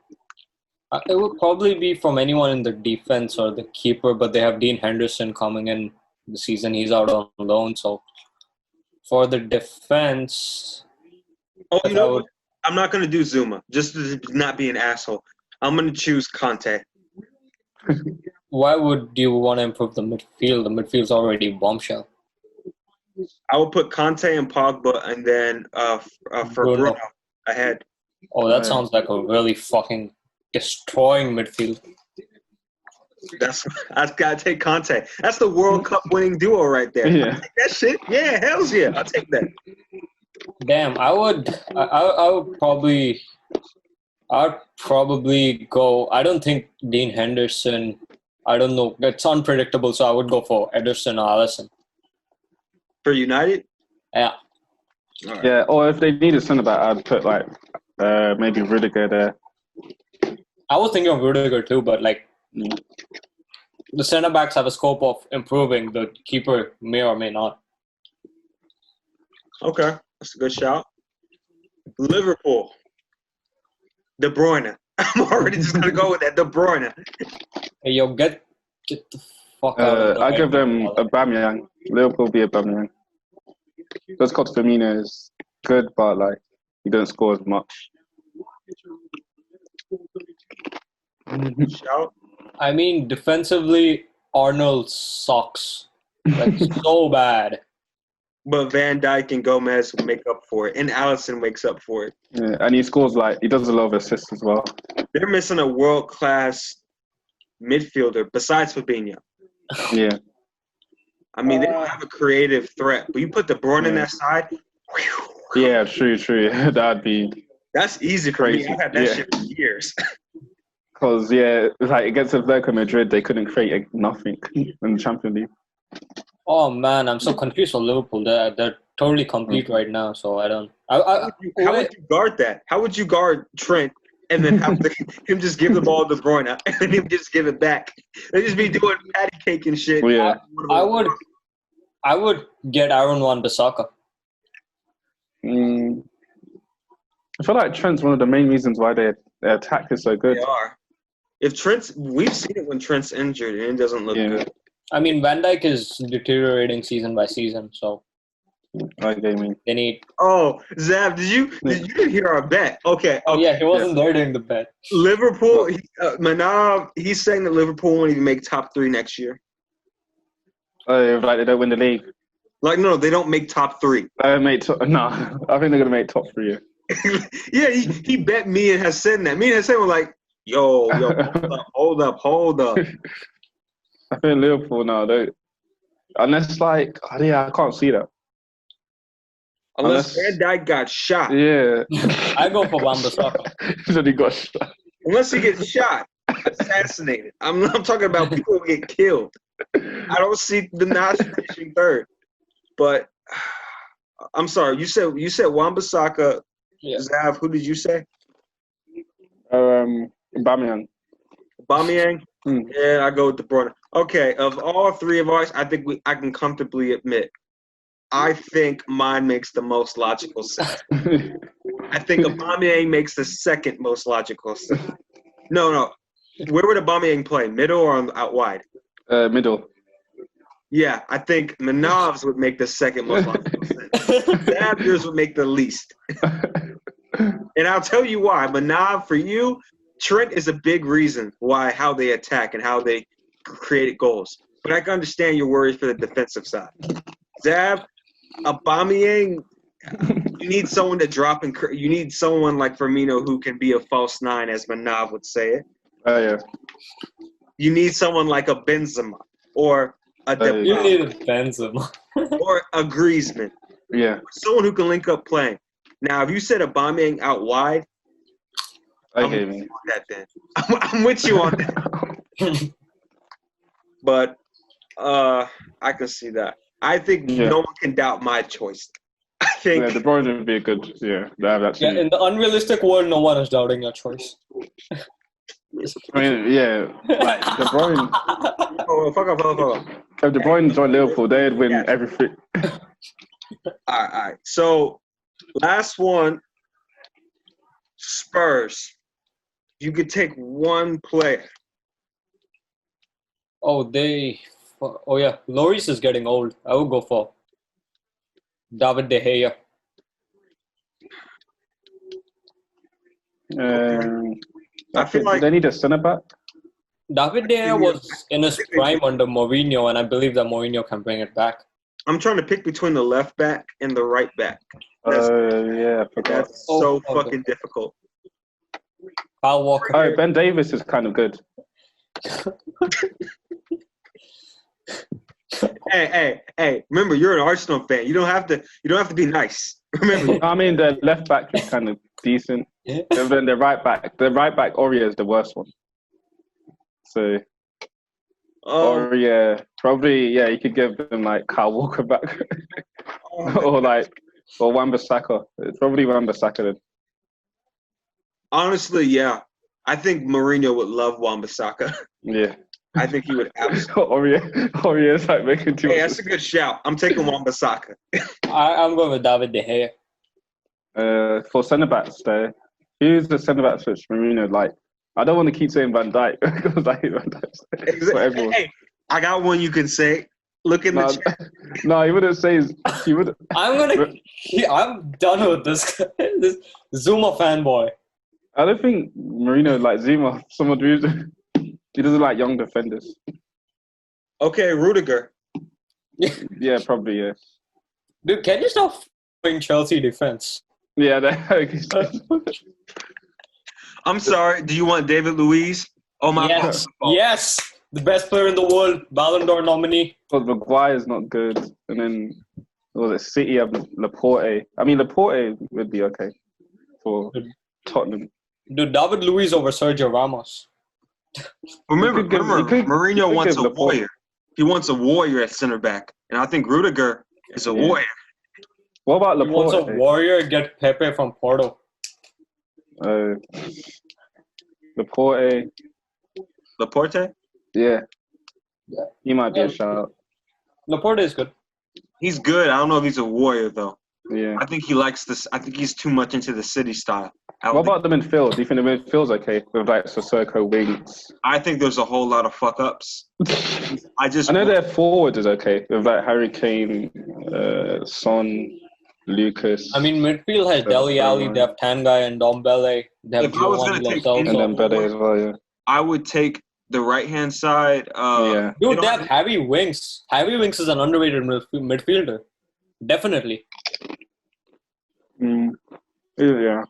It would probably be from anyone in the defense or the keeper, but they have Dean Henderson coming in the season. He's out on loan, so for the defense. Oh, you know what? I'm not going to do Zouma, just to not be an asshole. I'm going to choose Conte. Why would you want to improve the midfield? The midfield's already bombshell. I would put Conte and Pogba, and then for Bruno ahead. Oh, that sounds like a really fucking destroying midfield. I've got to take Conte. That's the World Cup winning duo right there. Yeah. That shit. Yeah, hell's yeah. I'll take that. Damn, I would probably go. I don't think Dean Henderson. I don't know. It's unpredictable, so I would go for Ederson or Alisson. For United? Yeah. Right. Yeah, or if they need a centre back, I'd put like maybe Rudiger there. I was thinking of Rudiger too, but like the centre backs have a scope of improving. The keeper may or may not. Okay, that's a good shout. Liverpool. De Bruyne. I'm already just gonna go with that. De Bruyne. Hey, yo, get the fuck out. I give them Aubameyang. Liverpool be Aubameyang. Just got Firmino is good, but like he doesn't score as much. Shout. I mean, defensively, Arnold sucks. Like so bad. But Van Dijk and Gomez make up for it, and Alisson makes up for it. Yeah, and he scores he does a lot of assists as well. They're missing a world-class midfielder besides Fabinho. Yeah. I mean, they don't have a creative threat, but you put De Bruyne in that side. Yeah, true. That'd be. That's easy for me. I've had that shit for years. Because like against Atletico Madrid, they couldn't create nothing in the Champions League. Oh man, I'm so confused for Liverpool. They're totally complete right now, so I don't. How would you guard that? How would you guard Trent and then have him just give the ball to De Bruyne and then him just give it back? They just be doing patty cake and shit. Well, yeah. I would get Aaron Wan-Bissaka. I feel like Trent's one of the main reasons why their attack is so good. They are. We've seen it when Trent's injured and it doesn't look good. I mean, Van Dijk is deteriorating season by season, so they need. Oh, Zav, you didn't hear our bet? Okay. Oh yeah, he wasn't there during the bet. Liverpool, Manav, he's saying that Liverpool won't even make top 3 next year. Like they don't win the league. Like no, they don't make top 3. No, I think they're gonna make top 3. Yeah, he bet me and Hassan that. Me and Hassan were like, yo, hold up. I think Liverpool now, unless I can't see that. Unless Van Dijk got shot. Yeah. I go for Wan-Bissaka. He said he got shot. Unless he gets shot, assassinated. I'm talking about people who get killed. I don't see the Nas finishing third. But I'm sorry, you said Wan-Bissaka. Yeah. Zav, who did you say? Aubameyang. Aubameyang? Mm. Yeah, I go with De Bruyne. Okay, of all three of ours, I think I can comfortably admit, I think mine makes the most logical sense. I think Aubameyang makes the second most logical sense. No. Where would Aubameyang play? Middle or out wide? Middle. Yeah, I think Manav's would make the second most logical sense. Yours would make the least. And I'll tell you why. Manav, for you, Trent is a big reason why how they attack and how they create goals. But I can understand your worries for the defensive side. Zab, Aubameyang, you need someone to drop and you need someone like Firmino who can be a false nine, as Manav would say it. Oh, yeah. You need someone like a Benzema or a You need a Benzema. or a Griezmann. Yeah. Someone who can link up playing. Now, if you said Aubameyang out wide, Okay, I'm with you on that then. I'm with you on that. But I can see that. I think no one can doubt my choice. I think De Bruyne would be a good, In the unrealistic world, no one is doubting your choice. I mean, yeah, like De Bruyne. fuck off. If De Bruyne joined Liverpool, they'd win everything. All right. So, last one, Spurs. You could take one player. Oh, yeah. Lloris is getting old. I would go for David De Gea. I feel like they need a centre back. David De Gea was in his prime under Mourinho, and I believe that Mourinho can bring it back. I'm trying to pick between the left back and the right back. I forgot. That's so fucking difficult. Kyle Walker. Oh, Ben Davis is kind of good. Hey! Remember, you're an Arsenal fan. You don't have to be nice. Remember. I mean, the left back is kind of decent. Yeah. And then the right back Aurier is the worst one. So, Aurier, probably, you could give them like Kyle Walker back, or Wan-Bissaka. It's probably Wan-Bissaka then. Honestly, yeah. I think Mourinho would love Wan-Bissaka. Yeah. I think he would absolutely. Aurier is like making too much. Hey, that's a good shout. I'm taking Wan-Bissaka. I'm going with David De Gea. For centre backs, though, who's the centre backs which Mourinho like? I don't want to keep saying Van Dijk because I hate Van Dijk. For everyone. Hey, I got one you can say. Look in the chat. No, he wouldn't say. He would. I'm done with this Zouma fanboy. I don't think Mourinho like Zouma. Someone who he doesn't like young defenders. Okay, Rudiger. Yeah, probably, yeah. Dude, can you stop playing Chelsea defense? Yeah, I'm sorry. Do you want David Luiz? Oh my God. Yes, the best player in the world, Ballon d'Or nominee. But Maguire's not good, and then was it City have Laporte? I mean, Laporte would be okay for Tottenham. Dude, David Luiz over Sergio Ramos. Remember, Mourinho wants a warrior. He wants a warrior at center back, and I think Rudiger is a warrior. What about Laporte? He wants a warrior. Get Pepe from Porto. Laporte. Yeah. He might be a shout. Laporte is good. He's good. I don't know if he's a warrior though. Yeah. I think he likes this. I think he's too much into the City style. What about the midfield? Do you think the midfield's okay with like Sissoko wings? I think there's a whole lot of fuck ups. I know their forward is okay with like Harry Kane, Son, Lucas. I mean, midfield has Dele Alli, they have Tanguy and Dombele. They have and Dembele as well. Yeah. I would take the right hand side. Dude, they have Harry Winks. Harry Winks is an underrated midfielder. Definitely. Yeah.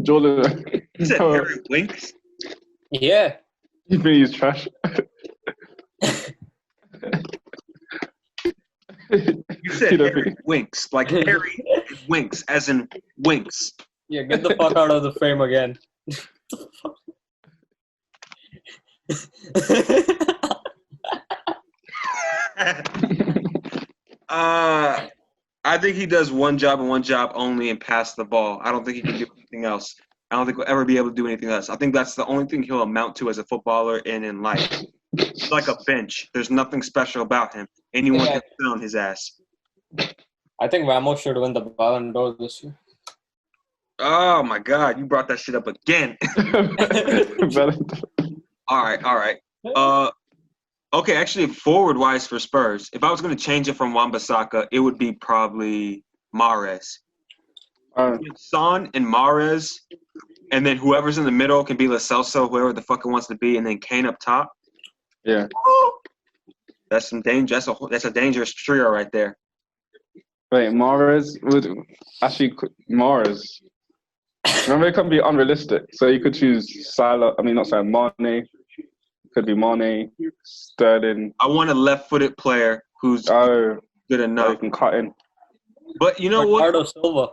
Jordan. You said Harry Winks? Yeah. You think he's trash? You said Harry Winks, like Harry Winks, as in Winks. Yeah, get the fuck out of the frame again. I think he does one job and one job only and pass the ball. I don't think he can do anything else. I don't think he'll ever be able to do anything else. I think that's the only thing he'll amount to as a footballer and in life. He's like a bench. There's nothing special about him. Anyone can sit on his ass. I think Ramos should win the Ballon d'Or this year. Oh, my God. You brought that shit up again. All right. Okay, actually, forward-wise for Spurs, if I was going to change it from Wan-Bissaka, it would be probably Mahrez. Son and Mahrez, and then whoever's in the middle can be Lo Celso, whoever the fuck it wants to be, and then Kane up top. Yeah. That's some danger. That's a dangerous trio right there. Wait, Mahrez would actually Mahrez. Remember, it can be unrealistic. So you could choose Salah. I mean, not Salah. Mane. Could be Mane, Sterling. I want a left-footed player who's good enough. You can cut in. But you know Ricardo what? Silva.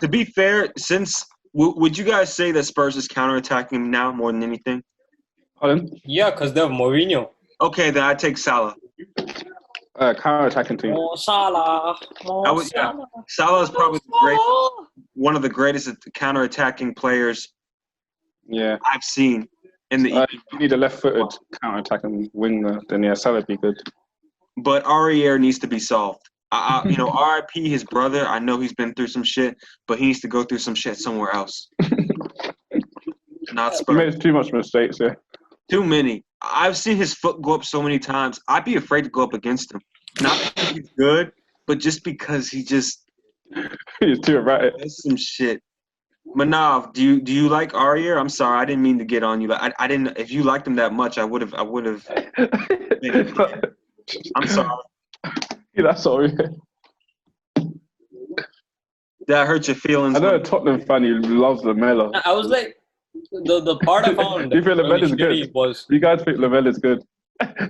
To be fair, since would you guys say that Spurs is counterattacking him now more than anything? Pardon? Yeah, because they have Mourinho. Okay, then I take Salah. Counter-attacking team. Salah. Salah is probably one of the greatest counter-attacking players I've seen in the EPL. You need a left-footed counter-attacking winger, then Salah would be good. But Aurier needs to be solved. RIP his brother. I know he's been through some shit, but he needs to go through some shit somewhere else. Not Spurs. He made too much mistakes, yeah. Too many. I've seen his foot go up so many times. I'd be afraid to go up against him. Not because he's good, but just because he just he's too erratic. Does some shit. Manav, do you like Aurier? I'm sorry, I didn't mean to get on you. I didn't. If you liked him that much, I would have. I'm sorry. Yeah, that's all. That hurt your feelings. I know a Tottenham fan who loves Lamella. I was like, the part I found you feel Lamella's good? Was you guys think Lamella's good?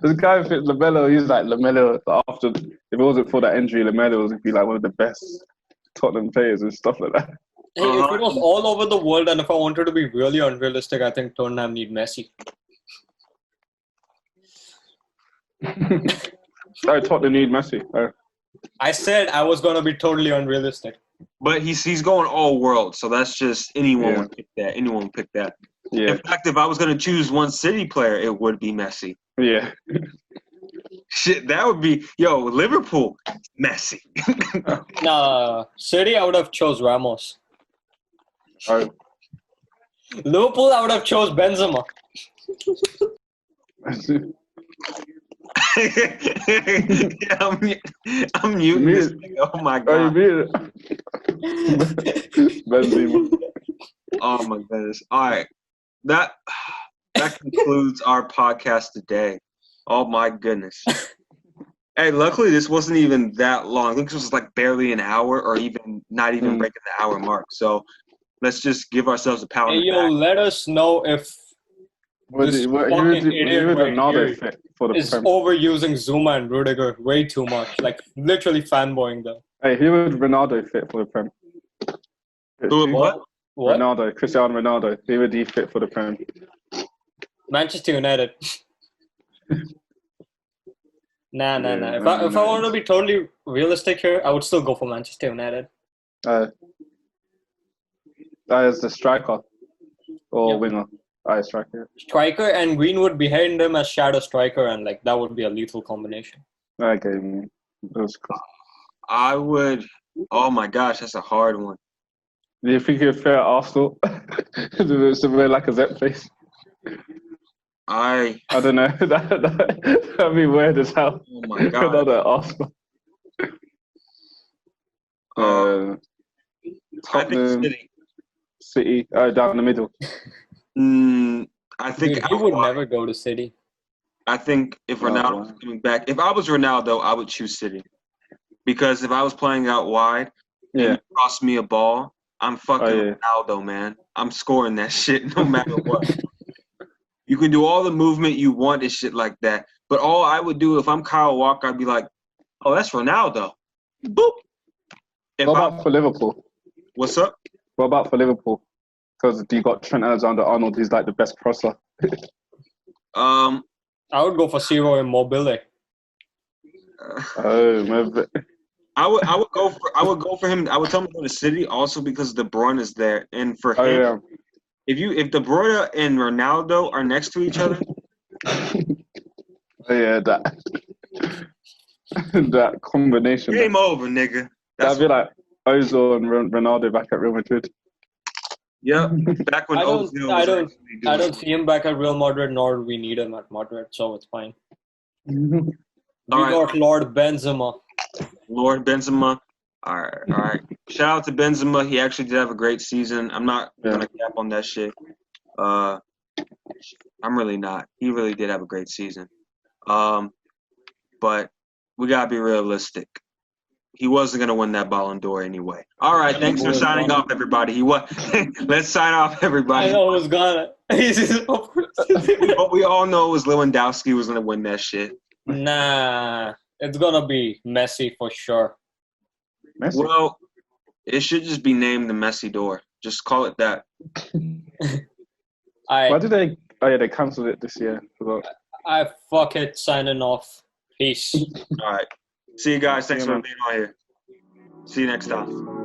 This guy who thinks Lamella, he's like Lamella. After if it wasn't for that injury, Lamella would be like one of the best Tottenham players and stuff like that. Hey, if it was all over the world, and if I wanted to be really unrealistic, I think Tottenham need Messi. Tottenham need Messi. I said I was going to be totally unrealistic. But he's going all world, so that's just anyone would pick that. Anyone would pick that. Yeah. In fact, if I was going to choose one City player, it would be Messi. Yeah. Shit, that would be Liverpool, Messi. Nah, City, I would have chose Ramos. Right. Liverpool, I would have chose Benzema. I'm muting this thing. Oh my god. Oh my goodness. All right. That concludes our podcast today. Oh my goodness. Hey, luckily this wasn't even that long. I think this was like barely an hour or even not even breaking the hour mark. So let's just give ourselves a pound. Hey, let us know if this fucking idiot right here is overusing Zouma and Rudiger way too much. Like, literally fanboying them. Hey, who would Ronaldo fit for the Prem? What? Ronaldo, Cristiano Ronaldo. Who would he fit for the Prem? Manchester United. Nah. If I want to be totally realistic here, I would still go for Manchester United. As the striker or winger. Striker. Striker and Greenwood behind him as shadow striker, and like that would be a lethal combination. Okay, man. That was cool. I would. Oh my gosh, that's a hard one. Do you think you'd fit at Arsenal? It's a very like a Zep face. I don't know. That'd be weird as hell. Oh my god. Not at Arsenal. I think City. Down the middle. I think he would never go to City. I think if Ronaldo was coming back, if I was Ronaldo, I would choose City. Because if I was playing out wide and you cross me a ball, I'm fucking Ronaldo, man. I'm scoring that shit no matter what. You can do all the movement you want and shit like that. But all I would do if I'm Kyle Walker, I'd be like, oh, that's Ronaldo. Boop. If What about for Liverpool? What's up? What about for Liverpool? Because you got Trent Alexander-Arnold, who's like the best crosser. I would go for Ciro Immobile. Oh, maybe. I would go for him. I would tell him to go to City also because De Bruyne is there, and for him, Yeah. if De Bruyne and Ronaldo are next to each other, Yeah, that that combination. game over, nigga. That'd be like Ozil and Ronaldo back at Real Madrid. Yeah, back when Ozil was I don't see him back at Real Madrid, nor do we need him at Madrid, so it's fine. We got Lord Benzema. Lord Benzema. All right. Shout out to Benzema. He actually did have a great season. I'm not gonna cap on that shit. I'm really not. He really did have a great season. But we gotta be realistic. He wasn't gonna win that Ballon d'Or anyway. All right, thanks for signing off, everybody. Let's sign off, everybody. I know it was gonna. We all know it was Lewandowski was gonna win that shit. Nah, it's gonna be Messi for sure. Messi? Well, it should just be named the Messi d'Or. Just call it that. Why did they? Oh yeah, they cancelled it this year. I fuck it. Signing off. Peace. All right. See you guys. Thanks for being on here. See you next time.